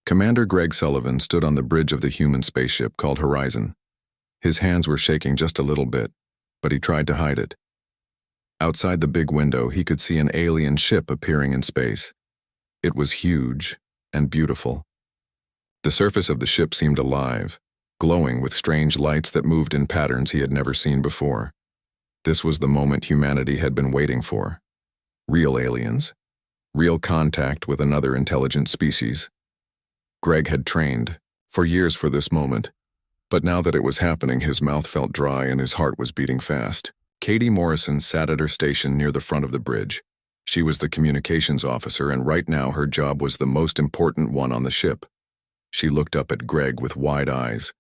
Commander Greg Sullivan stood on the bridge of the human spaceship called Horizon. His hands were shaking just a little bit, but he tried to hide it. Outside the big window, he could see an alien ship appearing in space. It was huge and beautiful. The surface of the ship seemed alive, glowing with strange lights that moved in patterns he had never seen before. This was the moment humanity had been waiting for. Real aliens. Real contact with another intelligent species. Greg had trained for years for this moment, but now that it was happening, his mouth felt dry and his heart was beating fast. Katie Morrison sat at her station near the front of the bridge. She was the communications officer, and right now her job was the most important one on the ship. She looked up at Greg with wide eyes.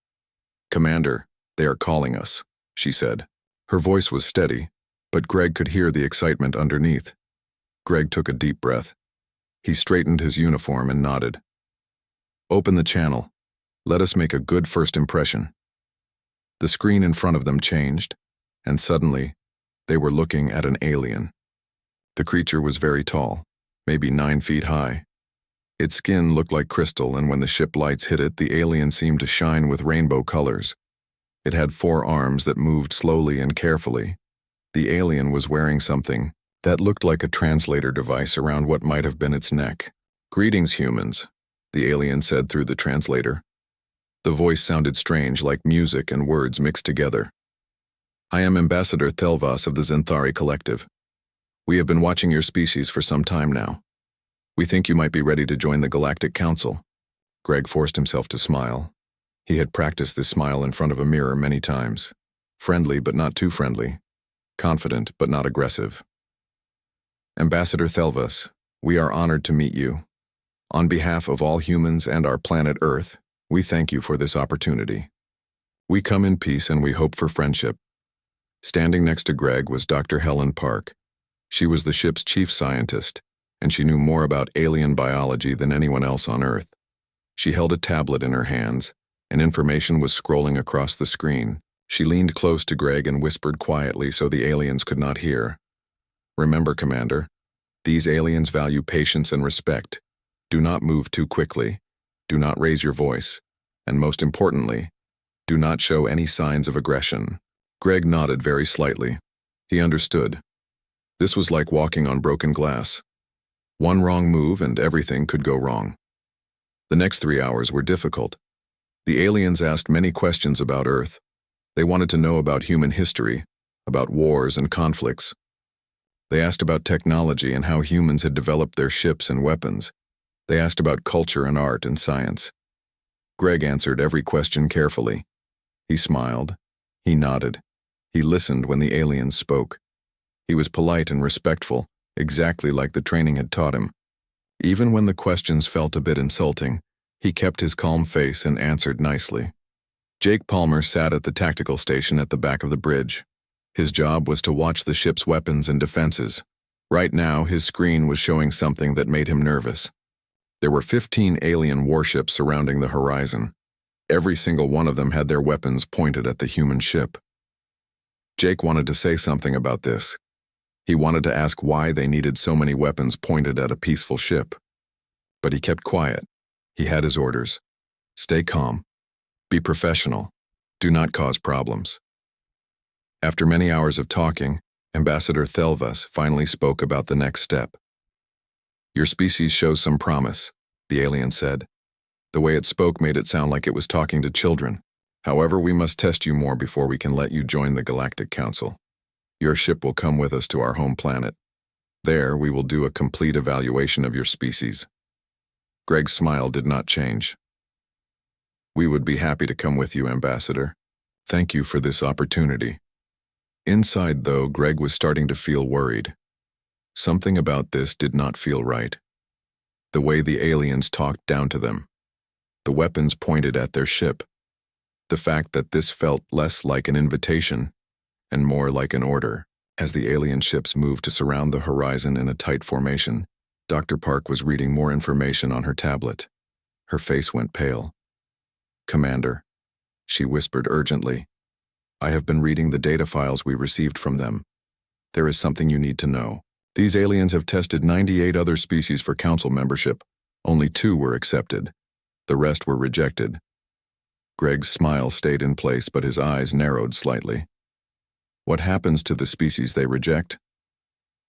"Commander, they are calling us," she said. Her voice was steady, but Greg could hear the excitement underneath. Greg took a deep breath. He straightened his uniform and nodded. "Open the channel. Let us make a good first impression." The screen in front of them changed, and suddenly, they were looking at an alien. The creature was very tall, maybe 9 feet high. Its skin looked like crystal, and when the ship lights hit it, the alien seemed to shine with rainbow colors. It had 4 arms that moved slowly and carefully. The alien was wearing something that looked like a translator device around what might have been its neck. "Greetings, humans," the alien said through the translator. The voice sounded strange, like music and words mixed together. "I am Ambassador Thelvas of the Zenthari Collective. We have been watching your species for some time now. We think you might be ready to join the Galactic Council." Greg forced himself to smile. He had practiced this smile in front of a mirror many times. Friendly but not too friendly. Confident but not aggressive. "Ambassador Thelvas, we are honored to meet you. On behalf of all humans and our planet Earth, we thank you for this opportunity. We come in peace and we hope for friendship." Standing next to Greg was Dr. Helen Park. She was the ship's chief scientist, and she knew more about alien biology than anyone else on Earth. She held a tablet in her hands, and information was scrolling across the screen. She leaned close to Greg and whispered quietly so the aliens could not hear. "Remember, Commander, these aliens value patience and respect. Do not move too quickly. Do not raise your voice. And most importantly, do not show any signs of aggression." Greg nodded very slightly. He understood. This was like walking on broken glass. One wrong move and everything could go wrong. The next 3 hours were difficult. The aliens asked many questions about Earth. They wanted to know about human history, about wars and conflicts. They asked about technology and how humans had developed their ships and weapons. They asked about culture and art and science. Greg answered every question carefully. He smiled. He nodded. He listened when the aliens spoke. He was polite and respectful, exactly like the training had taught him. Even when the questions felt a bit insulting, he kept his calm face and answered nicely. Jake Palmer sat at the tactical station at the back of the bridge. His job was to watch the ship's weapons and defenses. Right now, his screen was showing something that made him nervous. There were 15 alien warships surrounding the horizon. Every single one of them had their weapons pointed at the human ship. Jake wanted to say something about this. He wanted to ask why they needed so many weapons pointed at a peaceful ship. But he kept quiet. He had his orders. Stay calm. Be professional. Do not cause problems. After many hours of talking, Ambassador Thelvas finally spoke about the next step. "Your species shows some promise," the alien said. The way it spoke made it sound like it was talking to children. "However, we must test you more before we can let you join the Galactic Council. Your ship will come with us to our home planet. There, we will do a complete evaluation of your species." Greg's smile did not change. "We would be happy to come with you, Ambassador. Thank you for this opportunity." Inside, though, Greg was starting to feel worried. Something about this did not feel right. The way the aliens talked down to them. The weapons pointed at their ship. The fact that this felt less like an invitation and more like an order. As the alien ships moved to surround the horizon in a tight formation, Dr. Park was reading more information on her tablet. Her face went pale. "Commander," she whispered urgently, "I have been reading the data files we received from them. There is something you need to know. These aliens have tested 98 other species for council membership. Only 2 were accepted. The rest were rejected. Greg's smile stayed in place, but his eyes narrowed slightly. What happens to the species they reject?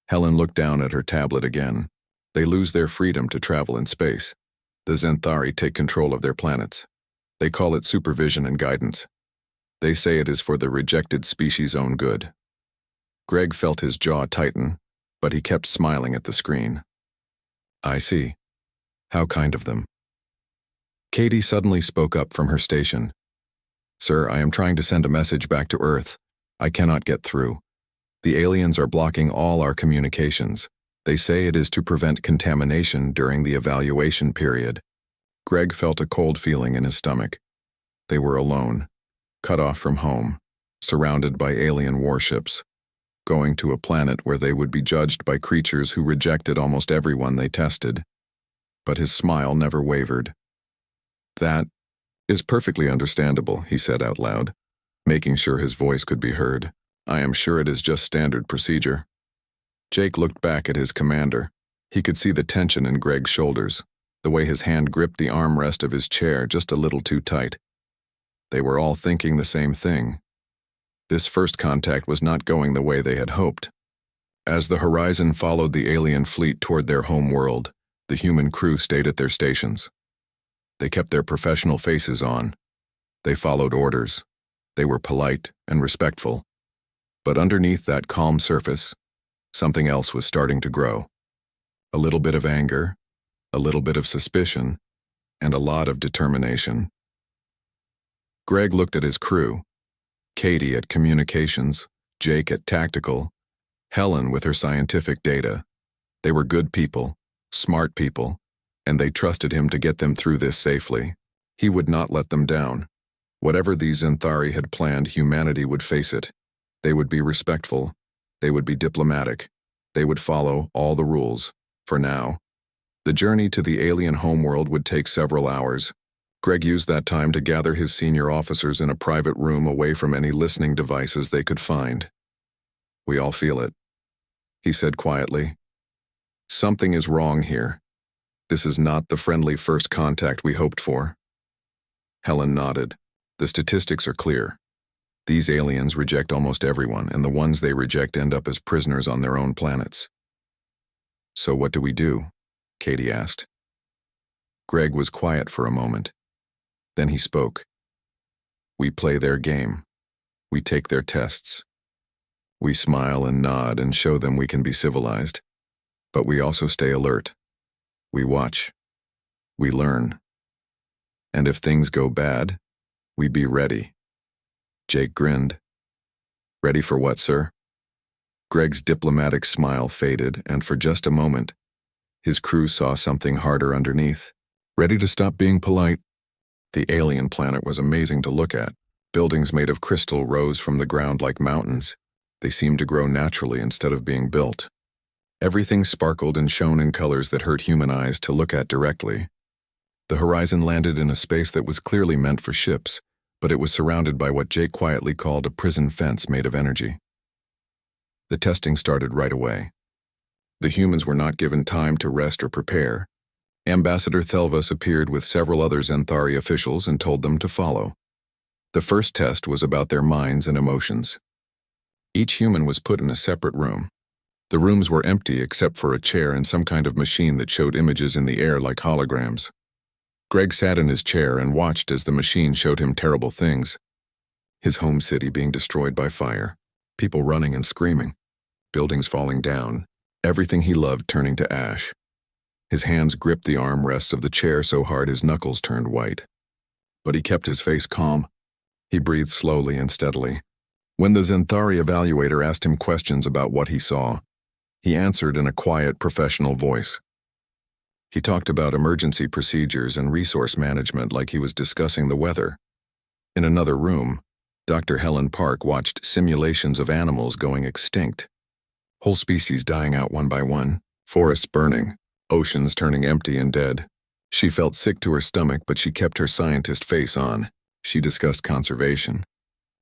Helen looked down at her tablet again. They lose their freedom to travel in space. The Xanthari take control of their planets. They call it supervision and guidance. They say it is for the rejected species' own good. Greg felt his jaw tighten, but he kept smiling at the screen. I see. How kind of them. Katie suddenly spoke up from her station. Sir, I am trying to send a message back to Earth. I cannot get through. The aliens are blocking all our communications. They say it is to prevent contamination during the evaluation period. Greg felt a cold feeling in his stomach. They were alone, cut off from home, surrounded by alien warships, going to a planet where they would be judged by creatures who rejected almost everyone they tested. But his smile never wavered. That is perfectly understandable, he said out loud, making sure his voice could be heard. I am sure it is just standard procedure. Jake looked back at his commander. He could see the tension in Greg's shoulders, the way his hand gripped the armrest of his chair just a little too tight. They were all thinking the same thing. This first contact was not going the way they had hoped. As the Horizon followed the alien fleet toward their home world, the human crew stayed at their stations. They kept their professional faces on. They followed orders. They were polite and respectful. But underneath that calm surface, something else was starting to grow. A little bit of anger, a little bit of suspicion, and a lot of determination. Greg looked at his crew, Katie at communications, Jake at tactical, Helen with her scientific data. They were good people, smart people, and they trusted him to get them through this safely. He would not let them down. Whatever these Xanthari had planned, humanity would face it. They would be respectful. They would be diplomatic. They would follow all the rules, for now. The journey to the alien homeworld would take several hours. Greg used that time to gather his senior officers in a private room away from any listening devices they could find. We all feel it, he said quietly. Something is wrong here. This is not the friendly first contact we hoped for. Helen nodded. The statistics are clear. These aliens reject almost everyone, and the ones they reject end up as prisoners on their own planets. So what do we do? Katie asked. Greg was quiet for a moment. Then he spoke. We play their game. We take their tests. We smile and nod and show them we can be civilized. But we also stay alert. We watch. We learn. And if things go bad, we be ready. Jake grinned. Ready for what, sir? Greg's diplomatic smile faded, and for just a moment, his crew saw something harder underneath. Ready to stop being polite? The alien planet was amazing to look at. Buildings made of crystal rose from the ground like mountains. They seemed to grow naturally instead of being built. Everything sparkled and shone in colors that hurt human eyes to look at directly. The Horizon landed in a space that was clearly meant for ships, but it was surrounded by what Jake quietly called a prison fence made of energy. The testing started right away. The humans were not given time to rest or prepare. Ambassador Thelvas appeared with several other Xanthari officials and told them to follow. The first test was about their minds and emotions. Each human was put in a separate room. The rooms were empty except for a chair and some kind of machine that showed images in the air like holograms. Greg sat in his chair and watched as the machine showed him terrible things. His home city being destroyed by fire, people running and screaming, buildings falling down, everything he loved turning to ash. His hands gripped the armrests of the chair so hard his knuckles turned white. But he kept his face calm. He breathed slowly and steadily. When the Xanthari evaluator asked him questions about what he saw, he answered in a quiet, professional voice. He talked about emergency procedures and resource management like he was discussing the weather. In another room, Dr. Helen Park watched simulations of animals going extinct. Whole species dying out one by one, forests burning, oceans turning empty and dead. She felt sick to her stomach, but she kept her scientist face on. She discussed conservation,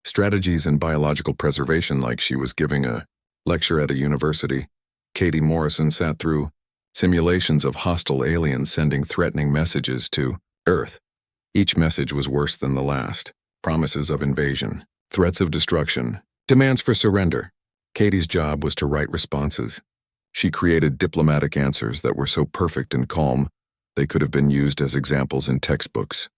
strategies and biological preservation like she was giving a lecture at a university. Katie Morrison sat through simulations of hostile aliens sending threatening messages to Earth. Each message was worse than the last. Promises of invasion, threats of destruction, demands for surrender. Katie's job was to write responses. She created diplomatic answers that were so perfect and calm they could have been used as examples in textbooks.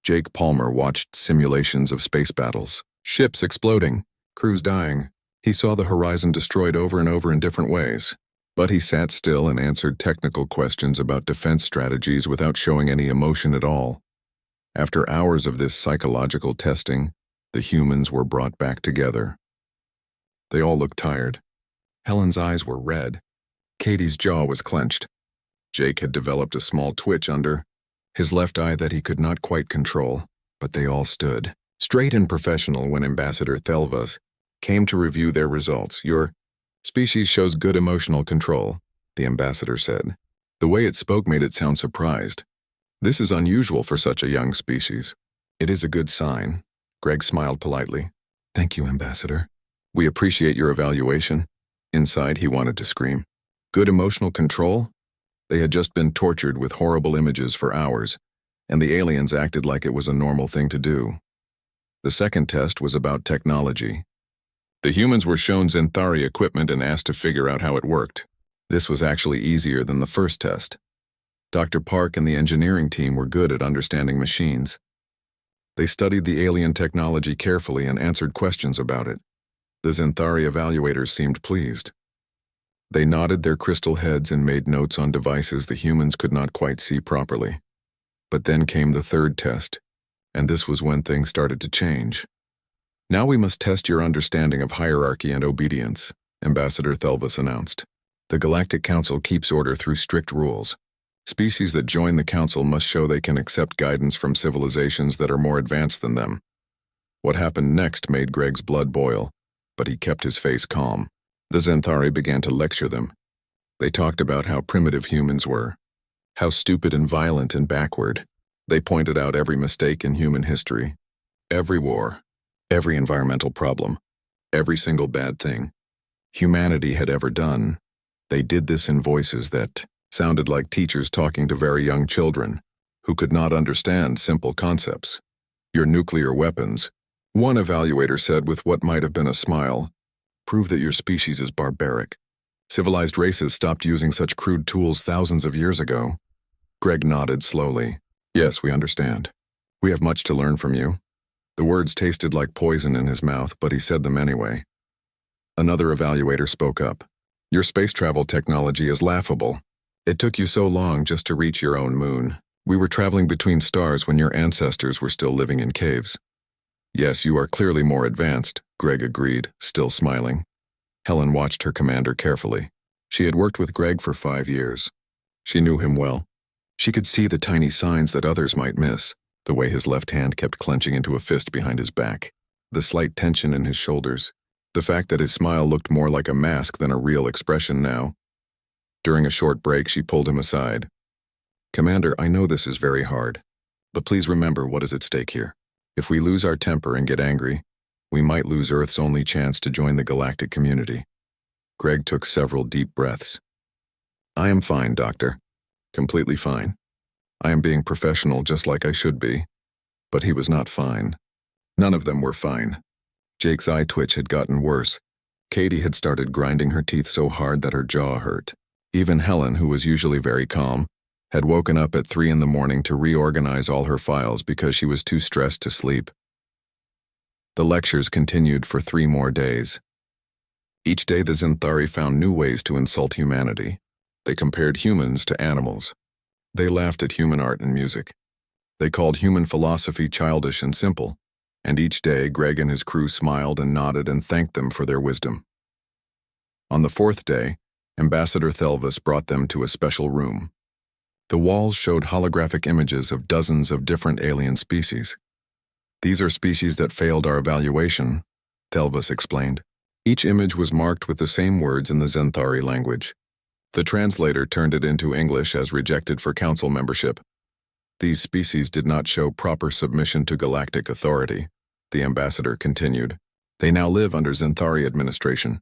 Jake Palmer watched simulations of space battles, ships exploding, crews dying. He saw the horizon destroyed over and over in different ways. But he sat still and answered technical questions about defense strategies without showing any emotion at all. After hours of this psychological testing, the humans were brought back together. They all looked tired. Helen's eyes were red. Katie's jaw was clenched. Jake had developed a small twitch under his left eye that he could not quite control, but they all stood, straight and professional when Ambassador Thelvas came to review their results. Your species shows good emotional control, the ambassador said. The way it spoke made it sound surprised. This is unusual for such a young species. It is a good sign. Greg smiled politely. Thank you, Ambassador. We appreciate your evaluation. Inside, he wanted to scream. Good emotional control? They had just been tortured with horrible images for hours, and the aliens acted like it was a normal thing to do. The second test was about technology. The humans were shown Zenthari equipment and asked to figure out how it worked. This was actually easier than the first test. Dr. Park and the engineering team were good at understanding machines. They studied the alien technology carefully and answered questions about it. The Zenthari evaluators seemed pleased. They nodded their crystal heads and made notes on devices the humans could not quite see properly. But then came the third test, and this was when things started to change. Now we must test your understanding of hierarchy and obedience, Ambassador Thelvas announced. The Galactic Council keeps order through strict rules. Species that join the Council must show they can accept guidance from civilizations that are more advanced than them. What happened next made Greg's blood boil, but he kept his face calm. The Zenthari began to lecture them. They talked about how primitive humans were, how stupid and violent and backward. They pointed out every mistake in human history, every war, every environmental problem, every single bad thing humanity had ever done. They did this in voices that sounded like teachers talking to very young children who could not understand simple concepts. Your nuclear weapons, one evaluator said with what might have been a smile, prove that your species is barbaric. Civilized races stopped using such crude tools thousands of years ago. Greg nodded slowly. Yes, we understand. We have much to learn from you. The words tasted like poison in his mouth, but he said them anyway. Another evaluator spoke up. Your space travel technology is laughable. It took you so long just to reach your own moon. We were traveling between stars when your ancestors were still living in caves. Yes, you are clearly more advanced, Greg agreed, still smiling. Helen watched her commander carefully. She had worked with Greg for 5 years. She knew him well. She could see the tiny signs that others might miss, the way his left hand kept clenching into a fist behind his back, the slight tension in his shoulders, the fact that his smile looked more like a mask than a real expression now. During a short break, she pulled him aside. Commander, I know this is very hard, but please remember what is at stake here. If we lose our temper and get angry, we might lose Earth's only chance to join the galactic community. Greg took several deep breaths. I am fine, Doctor. Completely fine. I am being professional just like I should be. But he was not fine. None of them were fine. Jake's eye twitch had gotten worse. Katie had started grinding her teeth so hard that her jaw hurt. Even Helen, who was usually very calm, had woken up at 3 a.m. to reorganize all her files because she was too stressed to sleep. The lectures continued for 3 more days. Each day the Zenthari found new ways to insult humanity. They compared humans to animals. They laughed at human art and music. They called human philosophy childish and simple, and each day Greg and his crew smiled and nodded and thanked them for their wisdom. On the 4th day, Ambassador Thelvas brought them to a special room. The walls showed holographic images of dozens of different alien species. These are species that failed our evaluation, Thelvas explained. Each image was marked with the same words in the Zenthari language. The translator turned it into English as rejected for council membership. These species did not show proper submission to galactic authority, the ambassador continued. They now live under Zenthari administration.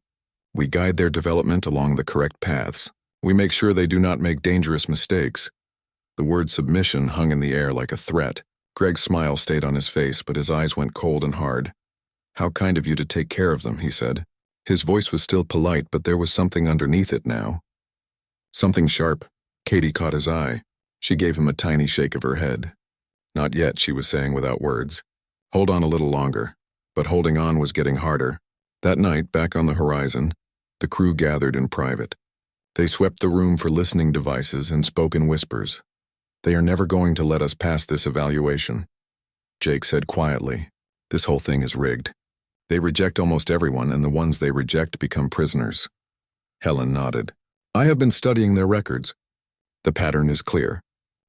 We guide their development along the correct paths. We make sure they do not make dangerous mistakes. The word submission hung in the air like a threat. Greg's smile stayed on his face, but his eyes went cold and hard. "How kind of you to take care of them," he said. His voice was still polite, but there was something underneath it now. Something sharp. Katie caught his eye. She gave him a tiny shake of her head. "Not yet," she was saying without words. "Hold on a little longer." But holding on was getting harder. That night, back on the horizon, the crew gathered in private. They swept the room for listening devices and spoke in whispers. "They are never going to let us pass this evaluation," Jake said quietly. "This whole thing is rigged. They reject almost everyone, and the ones they reject become prisoners." Helen nodded. "I have been studying their records. The pattern is clear.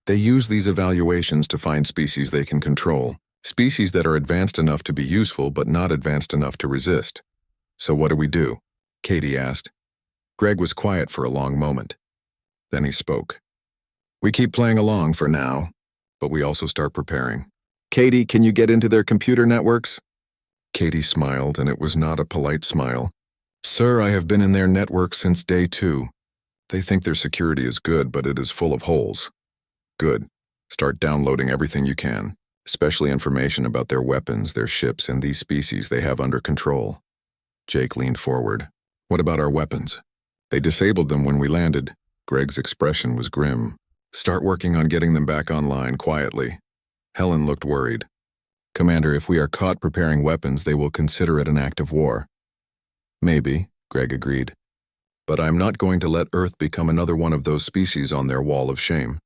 They use these evaluations to find species they can control, species that are advanced enough to be useful but not advanced enough to resist. So what do we do?" Katie asked. Greg was quiet for a long moment. Then he spoke. "We keep playing along for now, but we also start preparing. Katie, can you get into their computer networks?" Katie smiled, and it was not a polite smile. "Sir, I have been in their network since day 2. They think their security is good, but it is full of holes." "Good. Start downloading everything you can, especially information about their weapons, their ships, and these species they have under control." Jake leaned forward. "What about our weapons?" "They disabled them when we landed." Greg's expression was grim. "Start working on getting them back online quietly." Helen looked worried. "Commander, if we are caught preparing weapons, they will consider it an act of war." "Maybe," Greg agreed. "But I'm not going to let Earth become another one of those species on their wall of shame.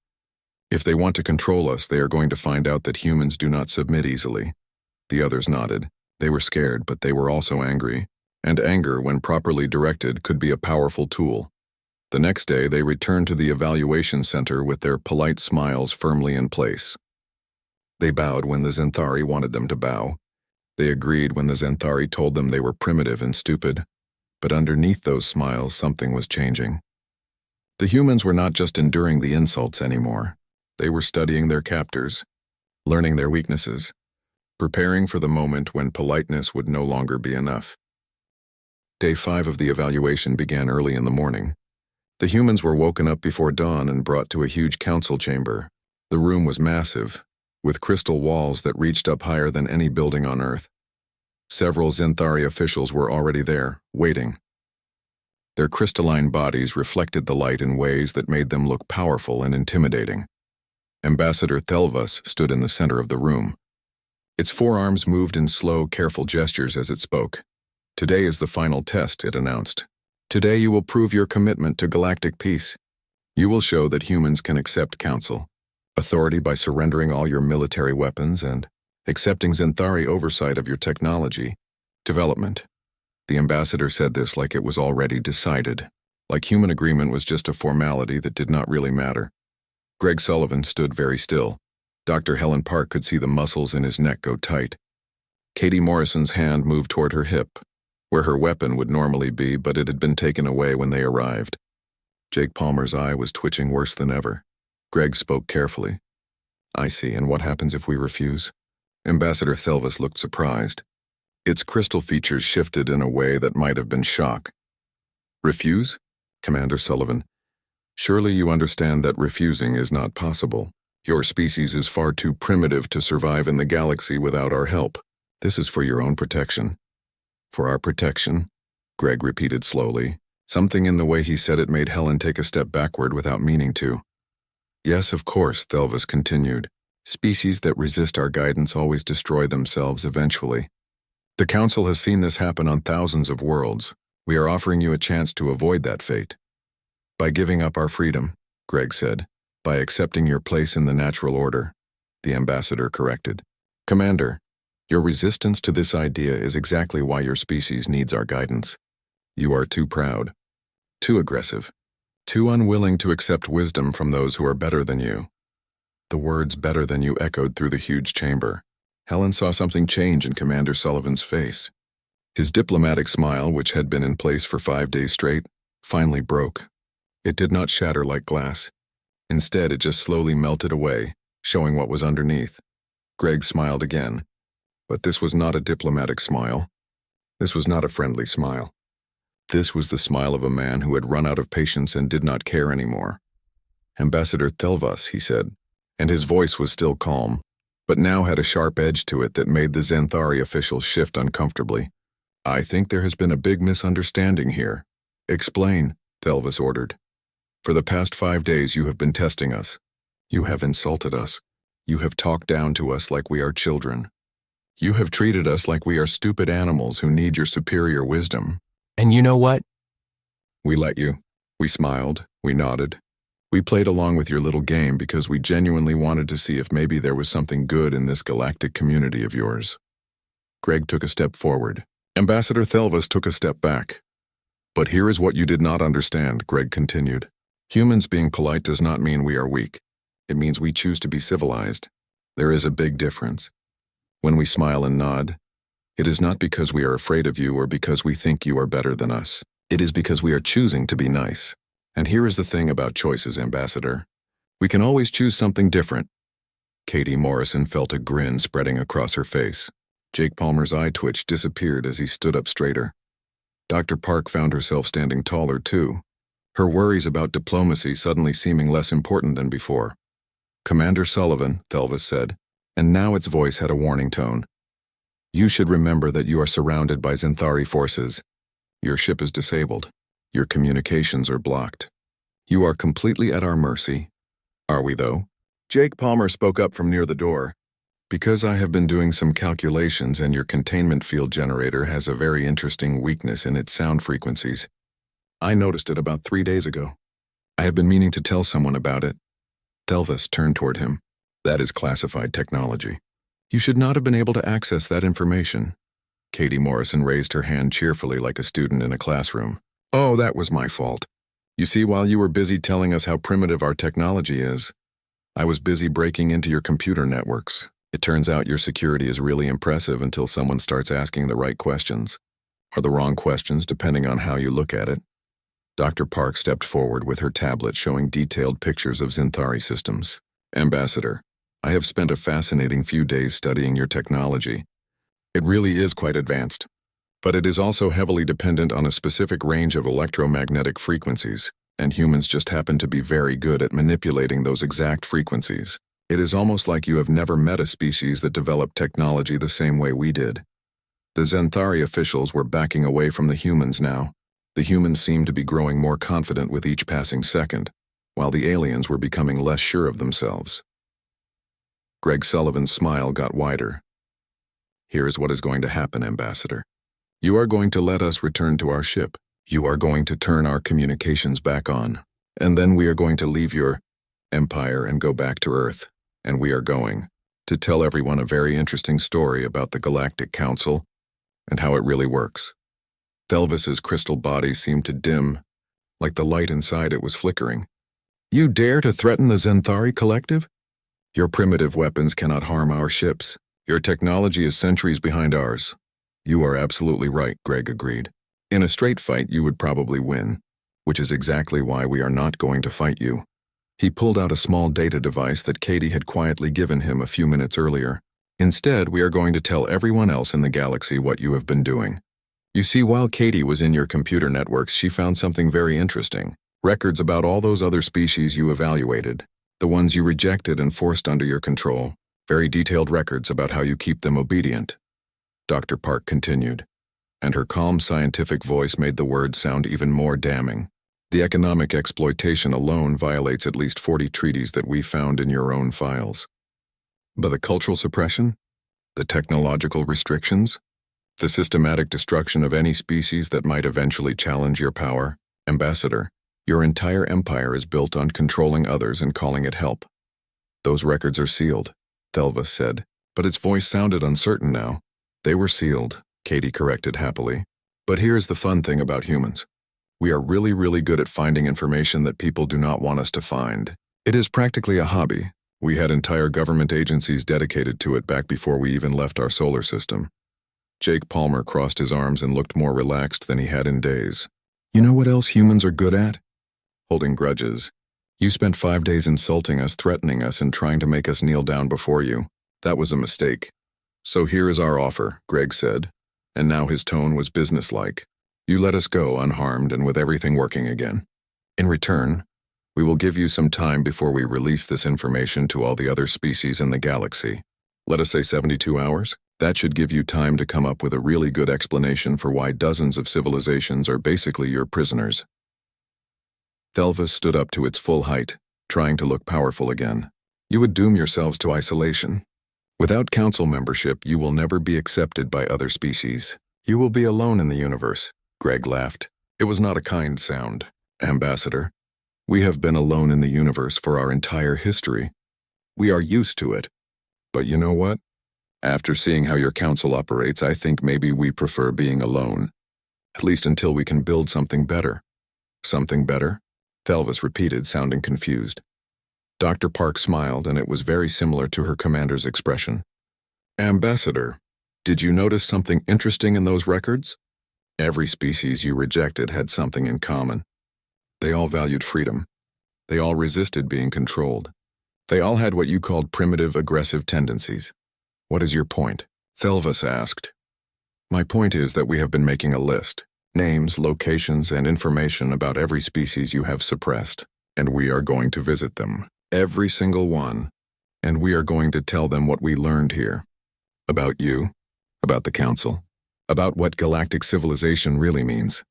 If they want to control us, they are going to find out that humans do not submit easily." The others nodded. They were scared, but they were also angry. And anger, when properly directed, could be a powerful tool. The next day, they returned to the evaluation center with their polite smiles firmly in place. They bowed when the Xanthari wanted them to bow. They agreed when the Xanthari told them they were primitive and stupid. But underneath those smiles, something was changing. The humans were not just enduring the insults anymore. They were studying their captors, learning their weaknesses, preparing for the moment when politeness would no longer be enough. Day 5 of the evaluation began early in the morning. The humans were woken up before dawn and brought to a huge council chamber. The room was massive, with crystal walls that reached up higher than any building on Earth. Several Xanthari officials were already there, waiting. Their crystalline bodies reflected the light in ways that made them look powerful and intimidating. Ambassador Thelvas stood in the center of the room. Its forearms moved in slow, careful gestures as it spoke. "Today is the final test," it announced. "Today you will prove your commitment to galactic peace. You will show that humans can accept counsel, authority by surrendering all your military weapons and accepting Xanthari oversight of your technology development." The ambassador said this like it was already decided, like human agreement was just a formality that did not really matter. Greg Sullivan stood very still. Dr. Helen Park could see the muscles in his neck go tight. Katie Morrison's hand moved toward her hip, where her weapon would normally be, but it had been taken away when they arrived. Jake Palmer's eye was twitching worse than ever. Greg spoke carefully. "I see, and what happens if we refuse?" Ambassador Thelvas looked surprised. Its crystal features shifted in a way that might have been shock. "Refuse?" Commander Sullivan. "Surely you understand that refusing is not possible. Your species is far too primitive to survive in the galaxy without our help. This is for your own protection." "For our protection?" Greg repeated slowly. Something in the way he said it made Helen take a step backward without meaning to. "Yes, of course," Thelvas continued. "Species that resist our guidance always destroy themselves eventually. The Council has seen this happen on thousands of worlds. We are offering you a chance to avoid that fate. By giving up our freedom," Greg said. "By accepting your place in the natural order," the ambassador corrected. "Commander, your resistance to this idea is exactly why your species needs our guidance. You are too proud, too aggressive, too unwilling to accept wisdom from those who are better than you." The words "better than you" echoed through the huge chamber. Helen saw something change in Commander Sullivan's face. His diplomatic smile, which had been in place for 5 days straight, finally broke. It did not shatter like glass. Instead, it just slowly melted away, showing what was underneath. Greg smiled again. But this was not a diplomatic smile. This was not a friendly smile. This was the smile of a man who had run out of patience and did not care anymore. "Ambassador Thelvas," he said, and his voice was still calm. but now had a sharp edge to it that made the Xanthari officials shift uncomfortably. "I think there has been a big misunderstanding here." "Explain," Thelvis ordered. "For the past 5 days you have been testing us. You have insulted us. You have talked down to us like we are children. You have treated us like we are stupid animals who need your superior wisdom." And you know what? "We let you." We smiled, we nodded. "We played along with your little game because we genuinely wanted to see if maybe there was something good in this galactic community of yours." Greg took a step forward. Ambassador Thelvis took a step back. "But here is what you did not understand," Greg continued. "Humans being polite does not mean we are weak. It means we choose to be civilized. There is a big difference. When we smile and nod, it is not because we are afraid of you or because we think you are better than us. It is because we are choosing to be nice. And here is the thing about choices, Ambassador. We can always choose something different." Katie Morrison felt a grin spreading across her face. Jake Palmer's eye twitch disappeared as he stood up straighter. Dr. Park found herself standing taller too, her worries about diplomacy suddenly seeming less important than before. "Commander Sullivan," Thelvis said, and now its voice had a warning tone. "You should remember that you are surrounded by Xanthari forces. Your ship is disabled. Your communications are blocked. You are completely at our mercy." "Are we, though?" Jake Palmer spoke up from near the door. "Because I have been doing some calculations and your containment field generator has a very interesting weakness in its sound frequencies. I noticed it about 3 days ago. I have been meaning to tell someone about it." Thelvis turned toward him. "That is classified technology. You should not have been able to access that information." Katie Morrison raised her hand cheerfully like a student in a classroom. "Oh, that was my fault. You see, while you were busy telling us how primitive our technology is, I was busy breaking into your computer networks. It turns out your security is really impressive until someone starts asking the right questions, or the wrong questions depending on how you look at it." Dr. Park stepped forward with her tablet showing detailed pictures of Xanthari systems. "Ambassador, I have spent a fascinating few days studying your technology. It really is quite advanced, but it is also heavily dependent on a specific range of electromagnetic frequencies, and humans just happen to be very good at manipulating those exact frequencies. It is almost like you have never met a species that developed technology the same way we did." The Xanthari officials were backing away from the humans now. The humans seemed to be growing more confident with each passing second, while the aliens were becoming less sure of themselves. Greg Sullivan's smile got wider. "Here is what is going to happen, Ambassador. You are going to let us return to our ship. You are going to turn our communications back on. And then we are going to leave your empire and go back to Earth. And we are going to tell everyone a very interesting story about the Galactic Council and how it really works." Thelvis's crystal body seemed to dim, like the light inside it was flickering. "You dare to threaten the Xanthari Collective? Your primitive weapons cannot harm our ships. Your technology is centuries behind ours." "You are absolutely right," Greg agreed. "In a straight fight, you would probably win, which is exactly why we are not going to fight you." He pulled out a small data device that Katie had quietly given him a few minutes earlier. "Instead, we are going to tell everyone else in the galaxy what you have been doing." You see, while Katie was in your computer networks, she found something very interesting. Records about all those other species you evaluated, the ones you rejected and forced under your control. Very detailed records about how you keep them obedient. Dr. Park continued, and her calm scientific voice made the words sound even more damning. "The economic exploitation alone violates at least 40 treaties that we found in your own files. But the cultural suppression? The technological restrictions? The systematic destruction of any species that might eventually challenge your power? Ambassador, your entire empire is built on controlling others and calling it help. Those records are sealed," Thelvis said, but its voice sounded uncertain now. "They were sealed," Katie corrected happily. "But here's the fun thing about humans. We are really, really good at finding information that people do not want us to find. It is practically a hobby. We had entire government agencies dedicated to it back before we even left our solar system." Jake Palmer crossed his arms and looked more relaxed than he had in days. "You know what else humans are good at? Holding grudges. You spent 5 days insulting us, threatening us, and trying to make us kneel down before you. That was a mistake. So here is our offer," Greg said, and now his tone was businesslike. "You let us go unharmed and with everything working again. In return, we will give you some time before we release this information to all the other species in the galaxy. Let us say 72 hours? That should give you time to come up with a really good explanation for why dozens of civilizations are basically your prisoners. Thelva stood up to its full height, trying to look powerful again. You would doom yourselves to isolation. Without council membership, you will never be accepted by other species. You will be alone in the universe. Greg laughed. It was not a kind sound. Ambassador, we have been alone in the universe for our entire history. We are used to it. But you know what? After seeing how your council operates, I think maybe we prefer being alone. At least until we can build something better. Something better? Thelvis repeated, sounding confused. Dr. Park smiled, and it was very similar to her commander's expression. Ambassador, did you notice something interesting in those records? Every species you rejected had something in common. They all valued freedom. They all resisted being controlled. They all had what you called primitive, aggressive tendencies. What is your point? Thelvis asked. My point is that we have been making a list. Names, locations, and information about every species you have suppressed. And we are going to visit them. Every single one. And we are going to tell them what we learned here. About you. About the Council. About what galactic civilization really means.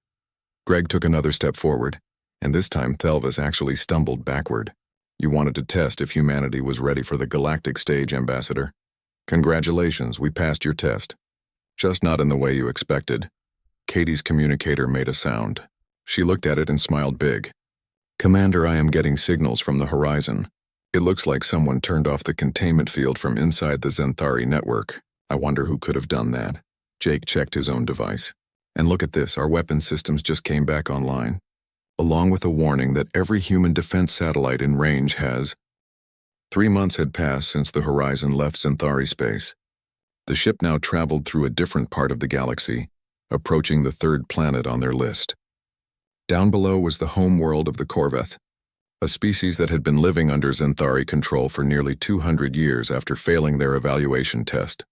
Greg took another step forward, and this time Thelvis actually stumbled backward. You wanted to test if humanity was ready for the galactic stage, Ambassador. Congratulations, we passed your test. Just not in the way you expected. Katie's communicator made a sound. She looked at it and smiled big. Commander, I am getting signals from the horizon. It looks like someone turned off the containment field from inside the Zenthari network. I wonder who could have done that. Jake checked his own device. And look at this, our weapon systems just came back online. Along with a warning that every human defense satellite in range has. 3 months had passed since the Horizon left Zenthari space. The ship now traveled through a different part of the galaxy, approaching the third planet on their list. Down below was the home world of the Corveth, a species that had been living under Zenthari control for nearly 200 years after failing their evaluation test.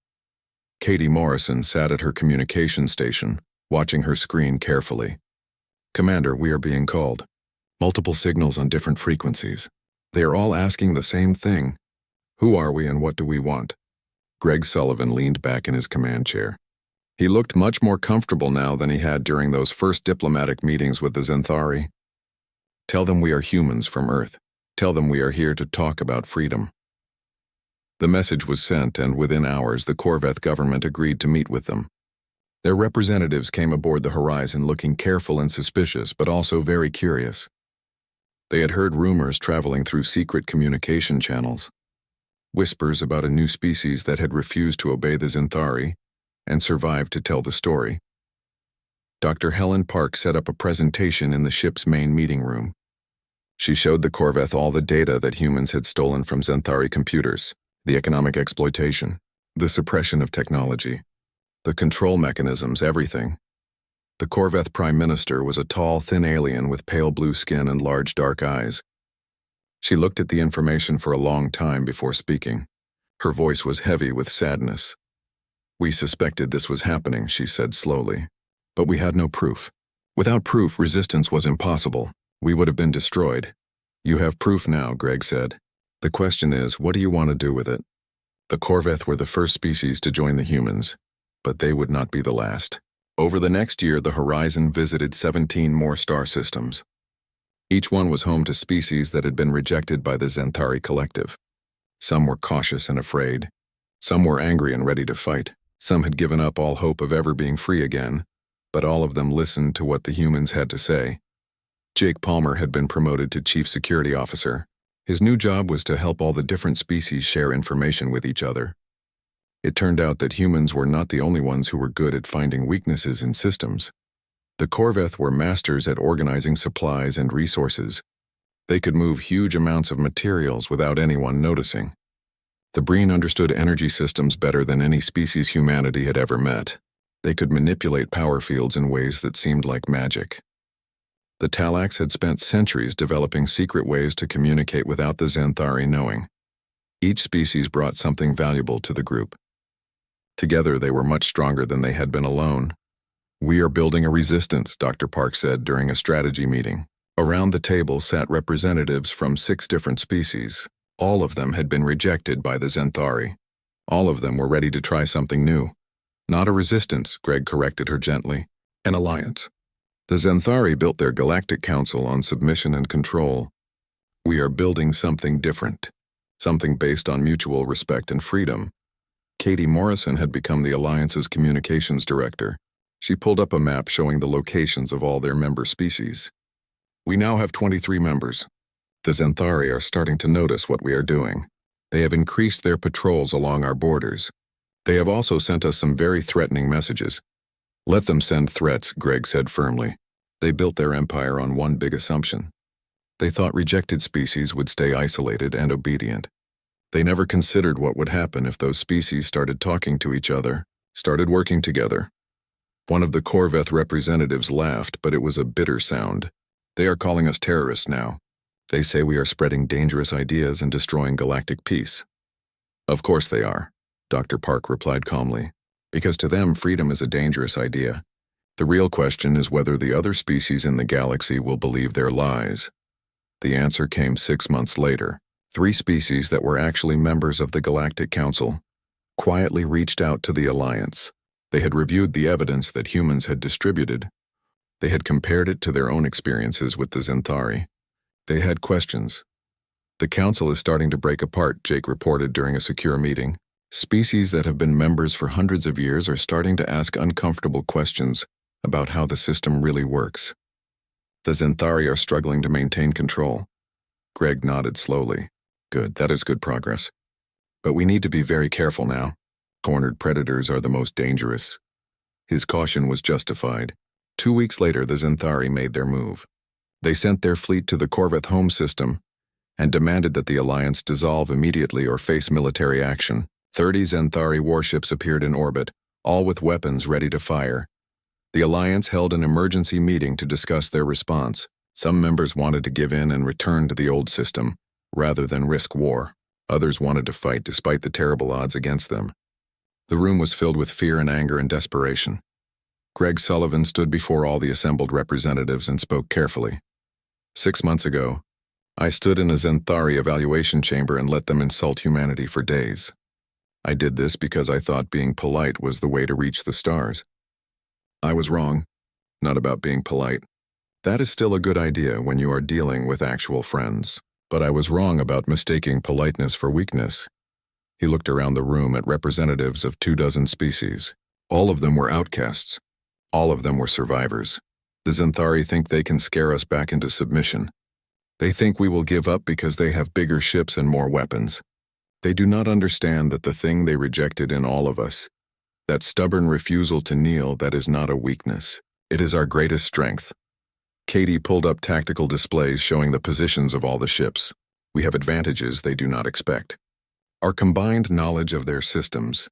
Katie Morrison sat at her communication station, watching her screen carefully. Commander, we are being called. Multiple signals on different frequencies. They are all asking the same thing. Who are we and what do we want? Greg Sullivan leaned back in his command chair. He looked much more comfortable now than he had during those first diplomatic meetings with the Zenthari. Tell them we are humans from Earth. Tell them we are here to talk about freedom. The message was sent, and within hours the Corveth government agreed to meet with them. Their representatives came aboard the Horizon looking careful and suspicious, but also very curious. They had heard rumors traveling through secret communication channels. Whispers about a new species that had refused to obey the Zenthari and survived to tell the story. Dr. Helen Park set up a presentation in the ship's main meeting room. She showed the Corveth all the data that humans had stolen from Zenthari computers, the economic exploitation, the suppression of technology, the control mechanisms, everything. The Corveth Prime Minister was a tall, thin alien with pale blue skin and large dark eyes. She looked at the information for a long time before speaking. Her voice was heavy with sadness. We suspected this was happening, she said slowly. But we had no proof. Without proof, resistance was impossible. We would have been destroyed. You have proof now, Greg said. The question is, what do you want to do with it? The Corveth were the first species to join the humans, but they would not be the last. Over the next year, the Horizon visited 17 more star systems. Each one was home to species that had been rejected by the Zenthari collective. Some were cautious and afraid. Some were angry and ready to fight. Some had given up all hope of ever being free again, but all of them listened to what the humans had to say. Jake Palmer had been promoted to Chief Security Officer. His new job was to help all the different species share information with each other. It turned out that humans were not the only ones who were good at finding weaknesses in systems. The Corveth were masters at organizing supplies and resources. They could move huge amounts of materials without anyone noticing. The Breen understood energy systems better than any species humanity had ever met. They could manipulate power fields in ways that seemed like magic. The Talax had spent centuries developing secret ways to communicate without the Zenthari knowing. Each species brought something valuable to the group. Together, they were much stronger than they had been alone. We are building a resistance, Dr. Park said during a strategy meeting. Around the table sat representatives from 6 different species. All of them had been rejected by the Zenthari. All of them were ready to try something new. Not a resistance, Greg corrected her gently. An alliance. The Zenthari built their Galactic Council on submission and control. We are building something different. Something based on mutual respect and freedom. Katie Morrison had become the Alliance's communications director. She pulled up a map showing the locations of all their member species. We now have 23 members. The Zenthari are starting to notice what we are doing. They have increased their patrols along our borders. They have also sent us some very threatening messages. Let them send threats, Greg said firmly. They built their empire on one big assumption. They thought rejected species would stay isolated and obedient. They never considered what would happen if those species started talking to each other, started working together. One of the Corveth representatives laughed, but it was a bitter sound. They are calling us terrorists now. They say we are spreading dangerous ideas and destroying galactic peace. Of course they are, Dr. Park replied calmly, because to them freedom is a dangerous idea. The real question is whether the other species in the galaxy will believe their lies. The answer came 6 months later. 3 species that were actually members of the Galactic Council quietly reached out to the Alliance. They had reviewed the evidence that humans had distributed. They had compared it to their own experiences with the Zenthari. They had questions. The Council is starting to break apart, Jake reported during a secure meeting. Species that have been members for hundreds of years are starting to ask uncomfortable questions about how the system really works. The Zenthari are struggling to maintain control. Greg nodded slowly. Good, that is good progress. But we need to be very careful now. Cornered predators are the most dangerous. His caution was justified. 2 weeks later, the Zenthari made their move. They sent their fleet to the Corveth home system and demanded that the Alliance dissolve immediately or face military action. 30 Zenthari warships appeared in orbit, all with weapons ready to fire. The Alliance held an emergency meeting to discuss their response. Some members wanted to give in and return to the old system, rather than risk war. Others wanted to fight despite the terrible odds against them. The room was filled with fear and anger and desperation. Greg Sullivan stood before all the assembled representatives and spoke carefully. 6 months ago, I stood in a Zenthari evaluation chamber and let them insult humanity for days. I did this because I thought being polite was the way to reach the stars. I was wrong, not about being polite. That is still a good idea when you are dealing with actual friends. But I was wrong about mistaking politeness for weakness. He looked around the room at representatives of 24 species. All of them were outcasts. All of them were survivors. The Zenthari think they can scare us back into submission. They think we will give up because they have bigger ships and more weapons. They do not understand that the thing they rejected in all of us, that stubborn refusal to kneel, that is not a weakness. It is our greatest strength. Katie pulled up tactical displays showing the positions of all the ships. We have advantages they do not expect. Our combined knowledge of their systems,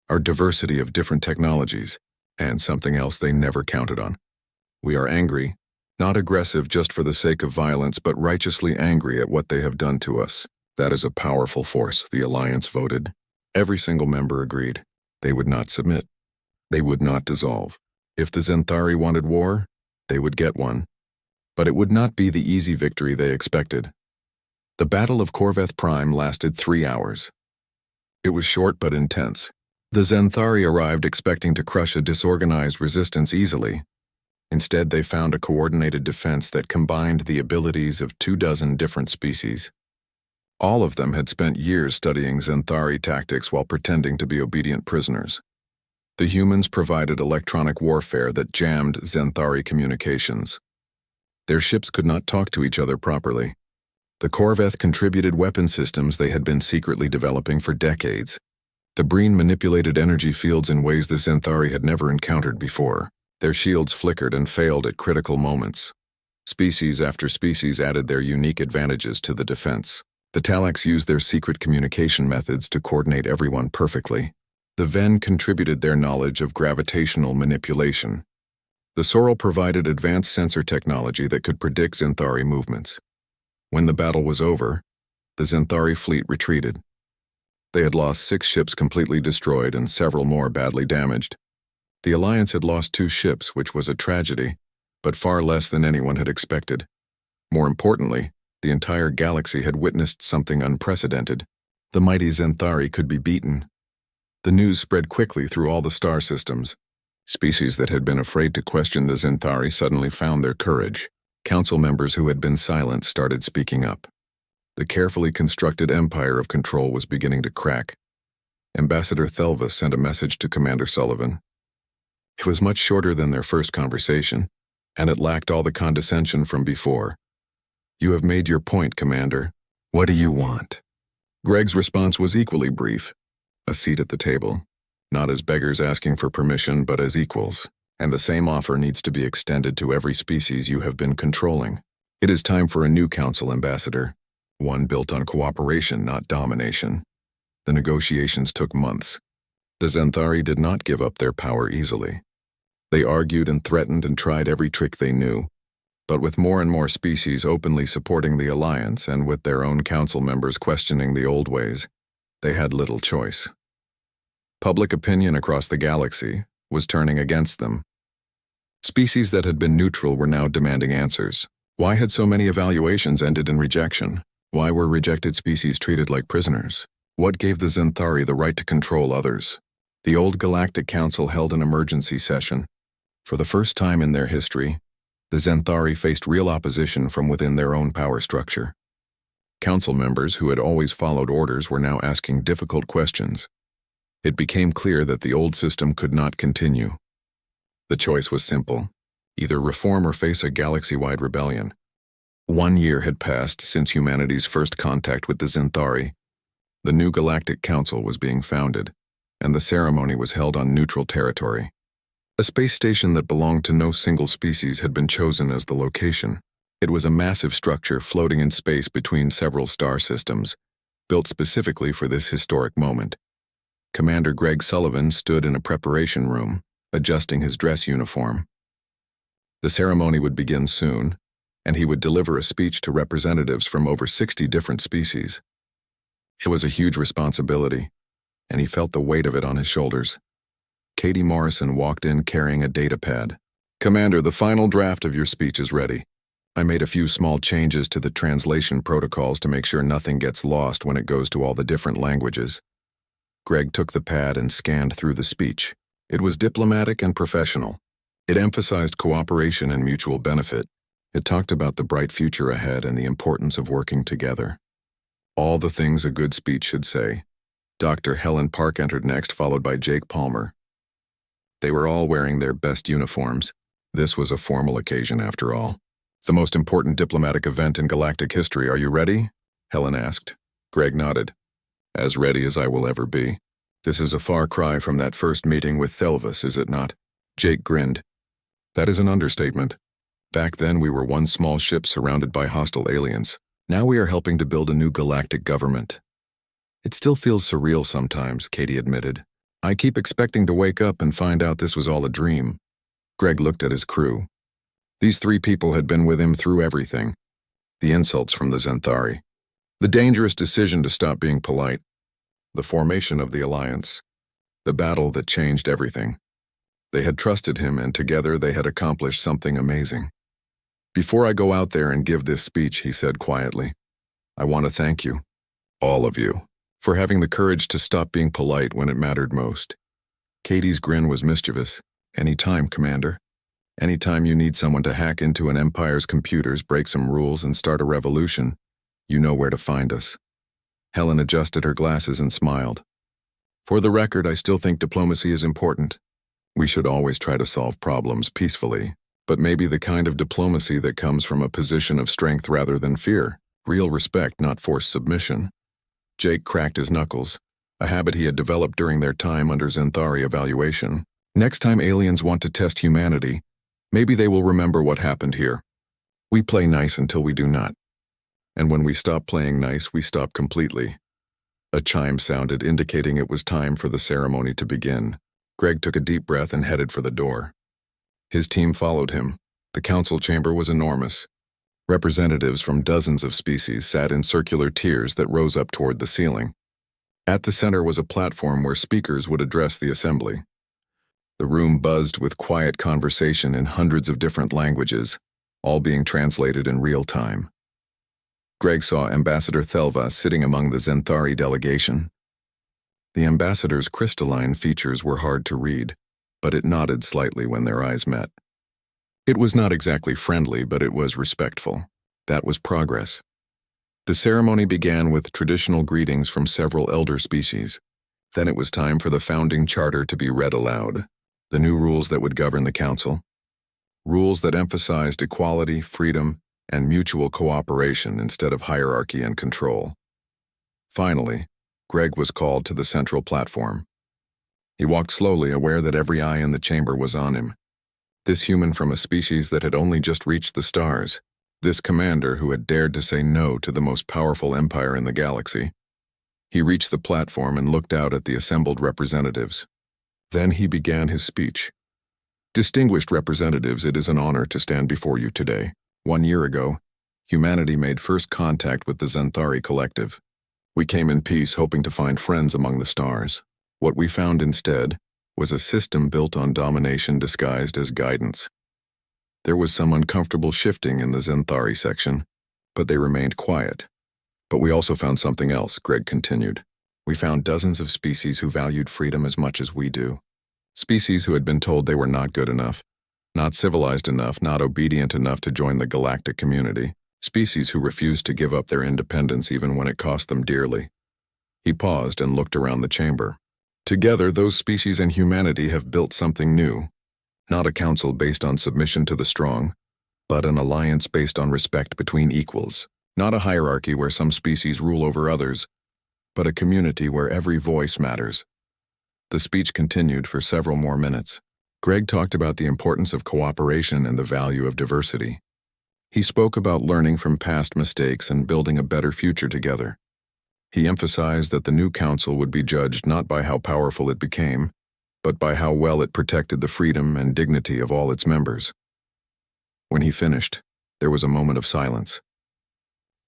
our diversity of different technologies, and something else they never counted on. We are angry, not aggressive just for the sake of violence, but righteously angry at what they have done to us. That is a powerful force, the Alliance voted. Every single member agreed. They would not submit. They would not dissolve. If the Zenthari wanted war, they would get one. But it would not be the easy victory they expected. The Battle of Corveth Prime lasted 3 hours. It was short but intense. The Zenthari arrived expecting to crush a disorganized resistance easily. Instead, they found a coordinated defense that combined the abilities of 24 different species. All of them had spent years studying Zenthari tactics while pretending to be obedient prisoners. The humans provided electronic warfare that jammed Zenthari communications. Their ships could not talk to each other properly. The Corveth contributed weapon systems they had been secretly developing for decades. The Breen manipulated energy fields in ways the Zenthari had never encountered before. Their shields flickered and failed at critical moments. Species after species added their unique advantages to the defense. The Talax used their secret communication methods to coordinate everyone perfectly. The Ven contributed their knowledge of gravitational manipulation. The Sorrel provided advanced sensor technology that could predict Zenthari movements. When the battle was over, the Zenthari fleet retreated. They had lost 6 ships completely destroyed and several more badly damaged. The Alliance had lost 2 ships, which was a tragedy, but far less than anyone had expected. More importantly, the entire galaxy had witnessed something unprecedented. The mighty Zenthari could be beaten, The news spread quickly through all the star systems. Species that had been afraid to question the Xanthari suddenly found their courage. Council members who had been silent started speaking up. The carefully constructed empire of control was beginning to crack. Ambassador Thelva sent a message to Commander Sullivan. It was much shorter than their first conversation, and it lacked all the condescension from before. You have made your point, Commander. What do you want? Greg's response was equally brief. A seat at the table. Not as beggars asking for permission, but as equals. And the same offer needs to be extended to every species you have been controlling. It is time for a new council, Ambassador. One built on cooperation, not domination. The negotiations took months. The Xanthari did not give up their power easily. They argued and threatened and tried every trick they knew. But with more and more species openly supporting the alliance and with their own council members questioning the old ways, they had little choice. Public opinion across the galaxy was turning against them. Species that had been neutral were now demanding answers. Why had so many evaluations ended in rejection? Why were rejected species treated like prisoners? What gave the Xanthari the right to control others? The old Galactic Council held an emergency session. For the first time in their history, the Xanthari faced real opposition from within their own power structure. Council members who had always followed orders were now asking difficult questions. It became clear that the old system could not continue. The choice was simple: either reform or face a galaxy-wide rebellion. 1 year had passed since humanity's first contact with the Xanthari. The new Galactic Council was being founded, and the ceremony was held on neutral territory. A space station that belonged to no single species had been chosen as the location. It was a massive structure floating in space between several star systems, built specifically for this historic moment. Commander Greg Sullivan stood in a preparation room, adjusting his dress uniform. The ceremony would begin soon, and he would deliver a speech to representatives from over 60 different species. It was a huge responsibility, and he felt the weight of it on his shoulders. Katie Morrison walked in carrying a data pad. Commander, the final draft of your speech is ready. I made a few small changes to the translation protocols to make sure nothing gets lost when it goes to all the different languages. Greg took the pad and scanned through the speech. It was diplomatic and professional. It emphasized cooperation and mutual benefit. It talked about the bright future ahead and the importance of working together. All the things a good speech should say. Dr. Helen Park entered next, followed by Jake Palmer. They were all wearing their best uniforms. This was a formal occasion after all. The most important diplomatic event in galactic history. Are you ready? Helen asked. Greg nodded. As ready as I will ever be. This is a far cry from that first meeting with Thelvis, is it not? Jake grinned. That is an understatement. Back then we were one small ship surrounded by hostile aliens. Now we are helping to build a new galactic government. It still feels surreal sometimes, Katie admitted. I keep expecting to wake up and find out this was all a dream. Greg looked at his crew. These 3 people had been with him through everything. The insults from the Xanthari. The dangerous decision to stop being polite. The formation of the alliance. The battle that changed everything. They had trusted him, and together they had accomplished something amazing. Before I go out there and give this speech, he said quietly, I want to thank you, all of you, for having the courage to stop being polite when it mattered most. Katie's grin was mischievous. Anytime, Commander. Anytime you need someone to hack into an empire's computers, break some rules, and start a revolution, you know where to find us. Helen adjusted her glasses and smiled. For the record, I still think diplomacy is important. We should always try to solve problems peacefully, but maybe the kind of diplomacy that comes from a position of strength rather than fear. Real respect, not forced submission. Jake cracked his knuckles, a habit he had developed during their time under Xanthari evaluation. Next time aliens want to test humanity, maybe they will remember what happened here. We play nice until we do not. And when we stop playing nice, we stop completely. A chime sounded, indicating it was time for the ceremony to begin. Greg took a deep breath and headed for the door. His team followed him. The council chamber was enormous. Representatives from dozens of species sat in circular tiers that rose up toward the ceiling. At the center was a platform where speakers would address the assembly. The room buzzed with quiet conversation in hundreds of different languages, all being translated in real time. Greg saw Ambassador Thelva sitting among the Xanthari delegation. The ambassador's crystalline features were hard to read, but it nodded slightly when their eyes met. It was not exactly friendly, but it was respectful. That was progress. The ceremony began with traditional greetings from several elder species. Then it was time for the founding charter to be read aloud, the new rules that would govern the council. Rules that emphasized equality, freedom, and mutual cooperation instead of hierarchy and control. Finally, Greg was called to the central platform. He walked slowly, aware that every eye in the chamber was on him. This human from a species that had only just reached the stars. This commander who had dared to say no to the most powerful empire in the galaxy. He reached the platform and looked out at the assembled representatives. Then he began his speech. Distinguished representatives, it is an honor to stand before you today. 1 year ago, humanity made first contact with the Xanthari Collective. We came in peace, hoping to find friends among the stars. What we found instead was a system built on domination disguised as guidance. There was some uncomfortable shifting in the Xanthari section, but they remained quiet. But we also found something else, Greg continued. We found dozens of species who valued freedom as much as we do. Species who had been told they were not good enough, not civilized enough, not obedient enough to join the galactic community. Species who refused to give up their independence even when it cost them dearly. He paused and looked around the chamber. Together, those species and humanity have built something new. Not a council based on submission to the strong, but an alliance based on respect between equals. Not a hierarchy where some species rule over others, but a community where every voice matters. The speech continued for several more minutes. Greg talked about the importance of cooperation and the value of diversity. He spoke about learning from past mistakes and building a better future together. He emphasized that the new council would be judged not by how powerful it became, but by how well it protected the freedom and dignity of all its members. When he finished, there was a moment of silence.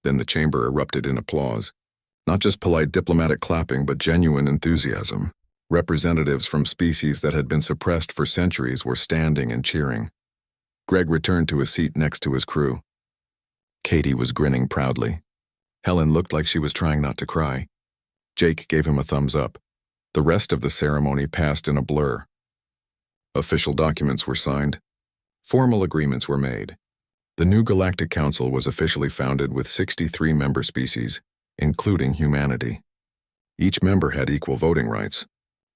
Then the chamber erupted in applause. Not just polite diplomatic clapping, but genuine enthusiasm. Representatives from species that had been suppressed for centuries were standing and cheering. Greg returned to his seat next to his crew. Katie was grinning proudly. Helen looked like she was trying not to cry. Jake gave him a thumbs up. The rest of the ceremony passed in a blur. Official documents were signed. Formal agreements were made. The new Galactic Council was officially founded with 63 member species, including humanity. Each member had equal voting rights.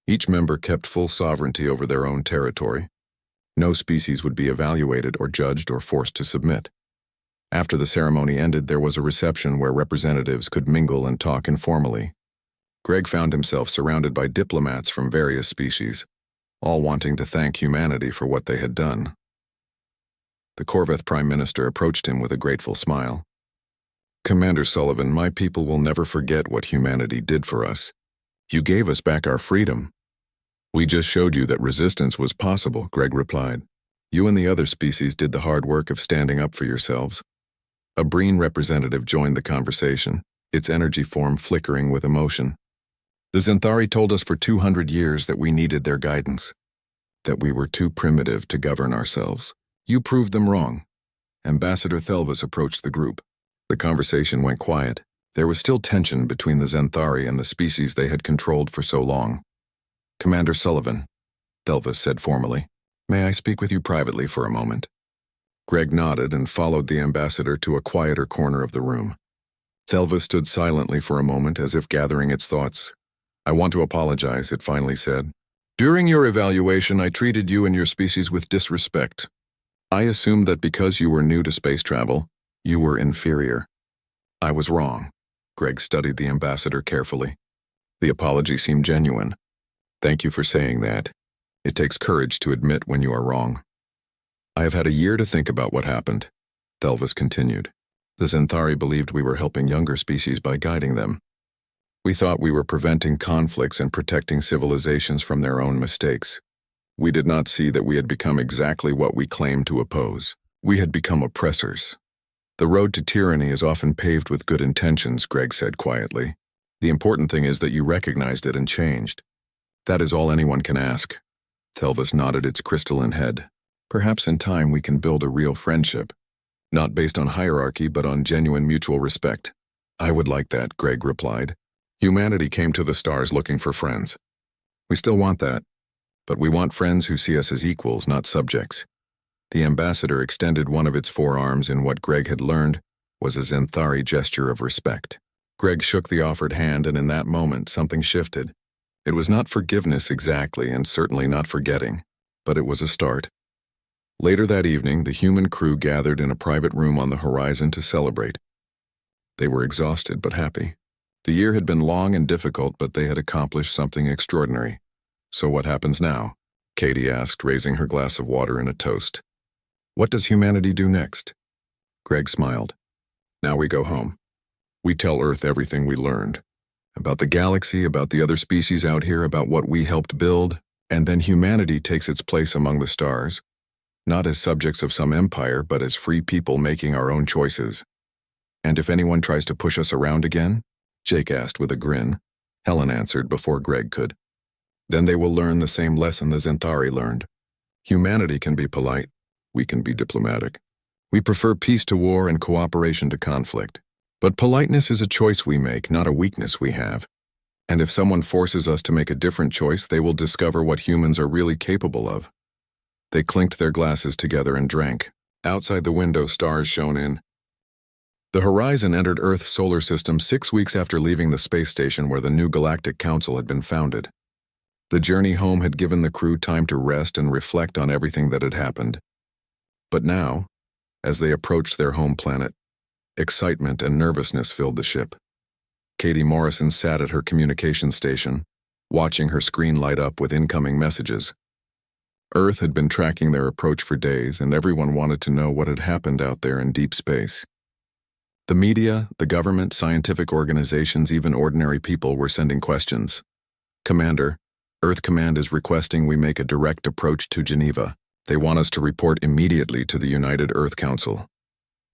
Each member kept full sovereignty over their own territory. No species would be evaluated or judged or forced to submit. After the ceremony ended, there was a reception where representatives could mingle and talk informally. Greg found himself surrounded by diplomats from various species, all wanting to thank humanity for what they had done. The Corveth Prime Minister approached him with a grateful smile. Commander Sullivan, my people will never forget what humanity did for us. You gave us back our freedom. We just showed you that resistance was possible, Greg replied. You and the other species did the hard work of standing up for yourselves. A Breen representative joined the conversation, its energy form flickering with emotion. The Xanthari told us for 200 years that we needed their guidance, that we were too primitive to govern ourselves. You proved them wrong. Ambassador Thelvis approached the group. The conversation went quiet. There was still tension between the Xanthari and the species they had controlled for so long. Commander Sullivan, Thelvis said formally, may I speak with you privately for a moment? Greg nodded and followed the ambassador to a quieter corner of the room. Thelvis stood silently for a moment as if gathering its thoughts. I want to apologize, it finally said. During your evaluation, I treated you and your species with disrespect. I assumed that because you were new to space travel, you were inferior. I was wrong. Greg studied the ambassador carefully. The apology seemed genuine. Thank you for saying that. It takes courage to admit when you are wrong. I have had a year to think about what happened, Thelvis continued. The Xanthari believed we were helping younger species by guiding them. We thought we were preventing conflicts and protecting civilizations from their own mistakes. We did not see that we had become exactly what we claimed to oppose. We had become oppressors. The road to tyranny is often paved with good intentions, Greg said quietly. The important thing is that you recognized it and changed. That is all anyone can ask. Thelvis nodded its crystalline head. Perhaps in time we can build a real friendship. Not based on hierarchy, but on genuine mutual respect. I would like that, Greg replied. Humanity came to the stars looking for friends. We still want that, but we want friends who see us as equals, not subjects. The ambassador extended one of its forearms in what Greg had learned was a Xanthari gesture of respect. Greg shook the offered hand, and in that moment something shifted. It was not forgiveness exactly, and certainly not forgetting, but it was a start. Later that evening, the human crew gathered in a private room on the horizon to celebrate. They were exhausted but happy. The year had been long and difficult, but they had accomplished something extraordinary. So what happens now? Katie asked, raising her glass of water in a toast. What does humanity do next? Greg smiled. Now we go home. We tell Earth everything we learned. About the galaxy, about the other species out here, about what we helped build, and then humanity takes its place among the stars. Not as subjects of some empire, but as free people making our own choices. And if anyone tries to push us around again? Jake asked with a grin. Helen answered before Greg could. Then they will learn the same lesson the Xanthari learned. Humanity can be polite. We can be diplomatic. We prefer peace to war and cooperation to conflict. But politeness is a choice we make, not a weakness we have. And if someone forces us to make a different choice, they will discover what humans are really capable of. They clinked their glasses together and drank. Outside the window, stars shone in. The horizon entered Earth's solar system 6 weeks after leaving the space station where the new Galactic Council had been founded. The journey home had given the crew time to rest and reflect on everything that had happened. But now, as they approached their home planet, excitement and nervousness filled the ship. Katie Morrison sat at her communication station, watching her screen light up with incoming messages. Earth had been tracking their approach for days, and everyone wanted to know what had happened out there in deep space. The media, the government, scientific organizations, even ordinary people were sending questions. Commander, Earth Command is requesting we make a direct approach to Geneva. They want us to report immediately to the United Earth Council.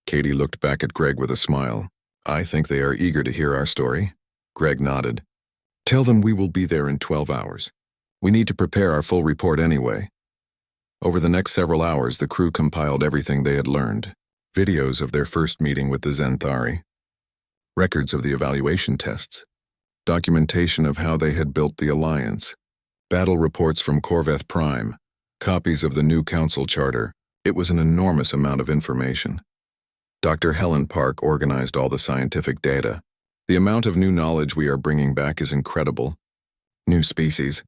Katie looked back at Greg with a smile. I think they are eager to hear our story. Greg nodded. Tell them we will be there in 12 hours. We need to prepare our full report anyway. Over the next several hours, the crew compiled everything they had learned. Videos of their first meeting with the Xanthari. Records of the evaluation tests. Documentation of how they had built the alliance. Battle reports from Corvette Prime. Copies of the new council charter. It was an enormous amount of information. Dr. Helen Park organized all the scientific data. The amount of new knowledge we are bringing back is incredible. New species,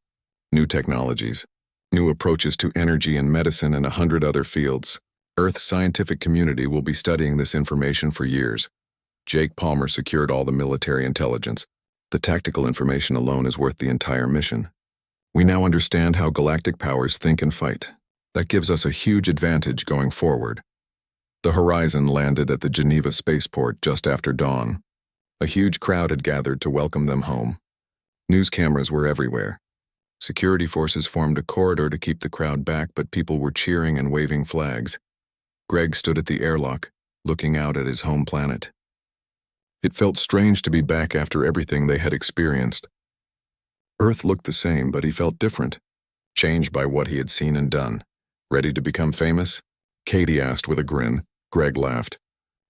new technologies, new approaches to energy and medicine and 100 other fields. Earth's scientific community will be studying this information for years. Jake Palmer secured all the military intelligence. The tactical information alone is worth the entire mission. We now understand how galactic powers think and fight. That gives us a huge advantage going forward. The Horizon landed at the Geneva spaceport just after dawn. A huge crowd had gathered to welcome them home. News cameras were everywhere. Security forces formed a corridor to keep the crowd back, but people were cheering and waving flags. Greg stood at the airlock, looking out at his home planet. It felt strange to be back after everything they had experienced. Earth looked the same, but he felt different, changed by what he had seen and done. Ready to become famous? Katie asked with a grin. Greg laughed.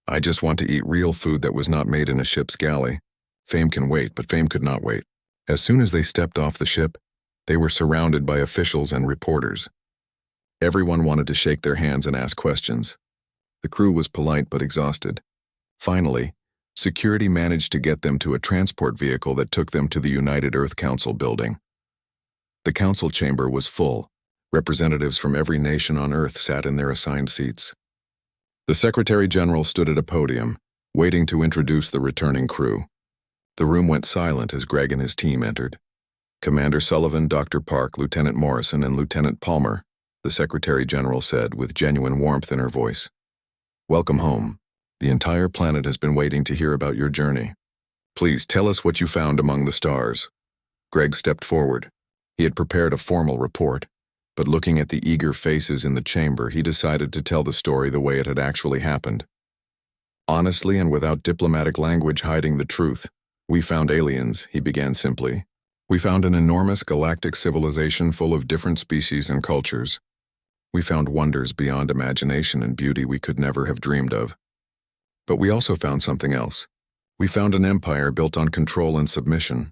I just want to eat real food that was not made in a ship's galley. Fame can wait, but fame could not wait. As soon as they stepped off the ship, they were surrounded by officials and reporters. Everyone wanted to shake their hands and ask questions. The crew was polite but exhausted. Finally, security managed to get them to a transport vehicle that took them to the United Earth Council building. The council chamber was full. Representatives from every nation on Earth sat in their assigned seats. The Secretary General stood at a podium, waiting to introduce the returning crew. The room went silent as Greg and his team entered. Commander Sullivan, Dr. Park, Lieutenant Morrison, and Lieutenant Palmer, the Secretary General said with genuine warmth in her voice. Welcome home. The entire planet has been waiting to hear about your journey. Please tell us what you found among the stars. Greg stepped forward. He had prepared a formal report, but looking at the eager faces in the chamber, he decided to tell the story the way it had actually happened. Honestly and without diplomatic language hiding the truth, we found aliens, he began simply. We found an enormous galactic civilization full of different species and cultures. We found wonders beyond imagination and beauty we could never have dreamed of. But we also found something else. We found an empire built on control and submission,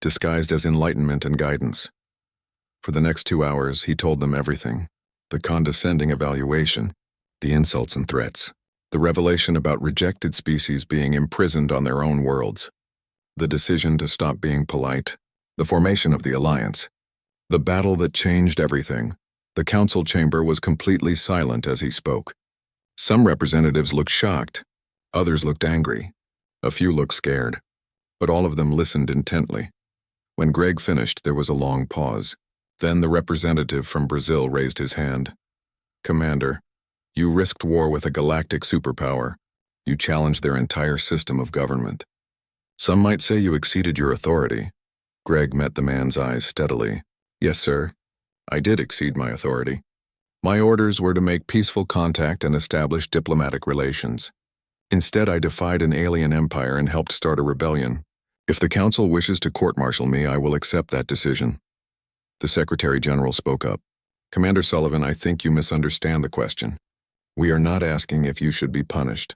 disguised as enlightenment and guidance. For the next 2 hours, he told them everything. The condescending evaluation, the insults and threats, the revelation about rejected species being imprisoned on their own worlds, the decision to stop being polite, the formation of the alliance, the battle that changed everything. The council chamber was completely silent as he spoke. Some representatives looked shocked, others looked angry, a few looked scared, but all of them listened intently. When Greg finished, there was a long pause. Then the representative from Brazil raised his hand. "Commander, you risked war with a galactic superpower. You challenged their entire system of government. Some might say you exceeded your authority." Greg met the man's eyes steadily. "Yes, sir. I did exceed my authority. My orders were to make peaceful contact and establish diplomatic relations. Instead, I defied an alien empire and helped start a rebellion. If the Council wishes to court-martial me, I will accept that decision." The Secretary General spoke up. "Commander Sullivan, I think you misunderstand the question. We are not asking if you should be punished.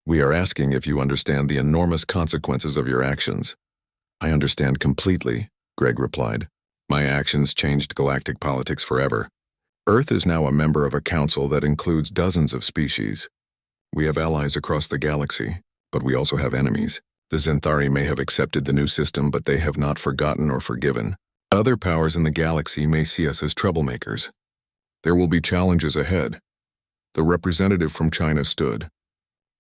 We are asking if you understand the enormous consequences of your actions." "I understand completely," Greg replied. "My actions changed galactic politics forever. Earth is now a member of a council that includes dozens of species. We have allies across the galaxy, but we also have enemies. The Zenthari may have accepted the new system, but they have not forgotten or forgiven. Other powers in the galaxy may see us as troublemakers. There will be challenges ahead." The representative from China stood.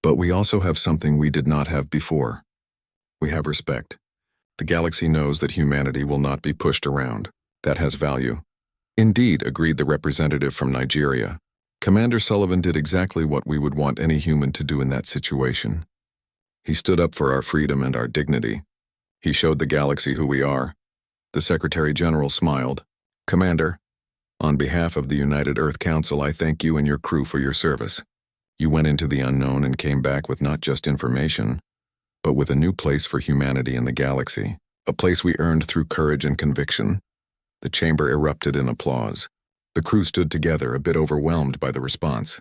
"But we also have something we did not have before. We have respect. The galaxy knows that humanity will not be pushed around. That has value." "Indeed," agreed the representative from Nigeria. "Commander Sullivan did exactly what we would want any human to do in that situation. He stood up for our freedom and our dignity. He showed the galaxy who we are." The Secretary General smiled. "Commander, on behalf of the United Earth Council, I thank you and your crew for your service. You went into the unknown and came back with not just information, but with a new place for humanity in the galaxy, a place we earned through courage and conviction." The chamber erupted in applause. The crew stood together, a bit overwhelmed by the response.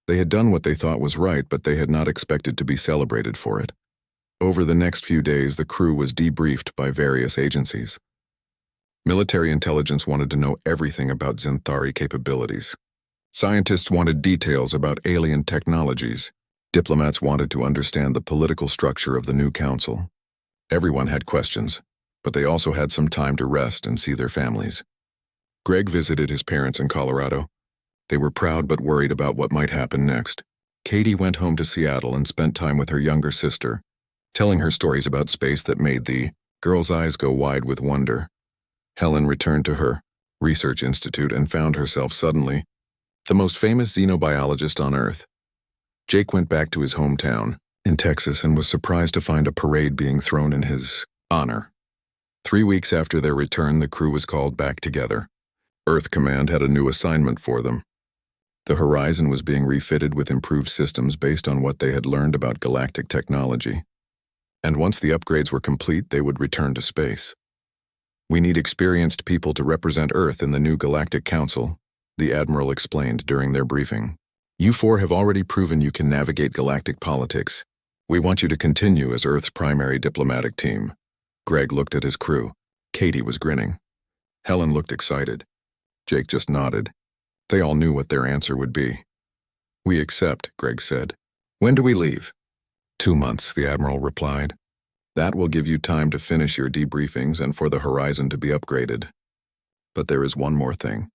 They had done what they thought was right, but they had not expected to be celebrated for it. Over the next few days, the crew was debriefed by various agencies. Military intelligence wanted to know everything about Zenthari capabilities. Scientists wanted details about alien technologies. Diplomats wanted to understand the political structure of the new council. Everyone had questions, but they also had some time to rest and see their families. Greg visited his parents in Colorado. They were proud but worried about what might happen next. Katie went home to Seattle and spent time with her younger sister, telling her stories about space that made the girl's eyes go wide with wonder. Helen returned to her research institute and found herself suddenly the most famous xenobiologist on Earth. Jake went back to his hometown in Texas and was surprised to find a parade being thrown in his honor. 3 weeks after their return, the crew was called back together. Earth Command had a new assignment for them. The Horizon was being refitted with improved systems based on what they had learned about galactic technology. And once the upgrades were complete, they would return to space. "We need experienced people to represent Earth in the new Galactic Council," the Admiral explained during their briefing. "You four have already proven you can navigate galactic politics. We want you to continue as Earth's primary diplomatic team." Greg looked at his crew. Katie was grinning. Helen looked excited. Jake just nodded. They all knew what their answer would be. "We accept," Greg said. "When do we leave?" 2 months, the Admiral replied. "That will give you time to finish your debriefings and for the Horizon to be upgraded. But there is one more thing.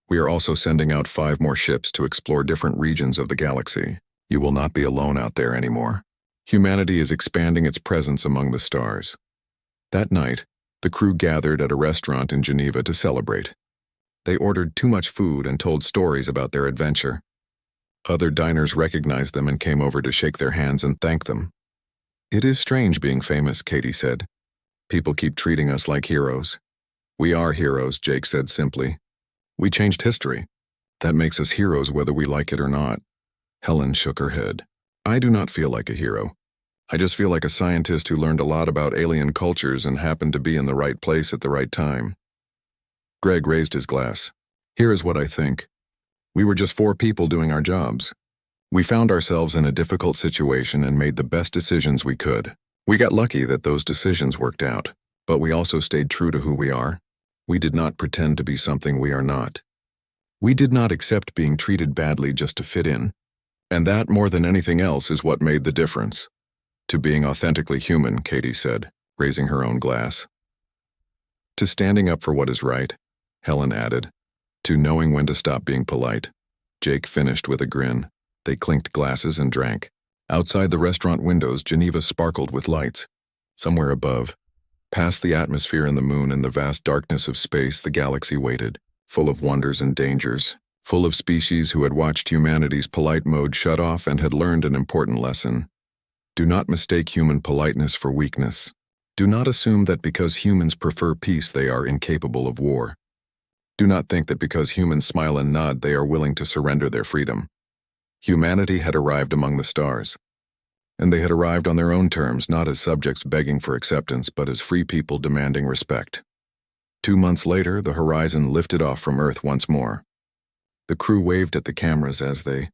We are also sending out 5 more ships to explore different regions of the galaxy. You will not be alone out there anymore. Humanity is expanding its presence among the stars." That night, the crew gathered at a restaurant in Geneva to celebrate. They ordered too much food and told stories about their adventure. Other diners recognized them and came over to shake their hands and thank them. "It is strange being famous," Katie said. "People keep treating us like heroes." "We are heroes," Jake said simply. "We changed history. That makes us heroes whether we like it or not." Helen shook her head. "I do not feel like a hero. I just feel like a scientist who learned a lot about alien cultures and happened to be in the right place at the right time." Greg raised his glass. "Here is what I think. We were just 4 people doing our jobs. We found ourselves in a difficult situation and made the best decisions we could. We got lucky that those decisions worked out, but we also stayed true to who we are. We did not pretend to be something we are not. We did not accept being treated badly just to fit in, and that, more than anything else, is what made the difference. To being authentically human, Katie said, raising her own glass. To standing up for what is right, Helen added. To knowing when to stop being polite. Jake finished with a grin. They clinked glasses and drank. Outside the restaurant windows, Geneva sparkled with lights. Somewhere above, past the atmosphere and the moon and the vast darkness of space, the galaxy waited, full of wonders and dangers, full of species who had watched humanity's polite mode shut off and had learned an important lesson. Do not mistake human politeness for weakness. Do not assume that because humans prefer peace they are incapable of war. Do not think that because humans smile and nod they are willing to surrender their freedom. Humanity had arrived among the stars, and they had arrived on their own terms, not as subjects begging for acceptance, but as free people demanding respect. 2 months later, the horizon lifted off from Earth once more. The crew waved at the cameras as they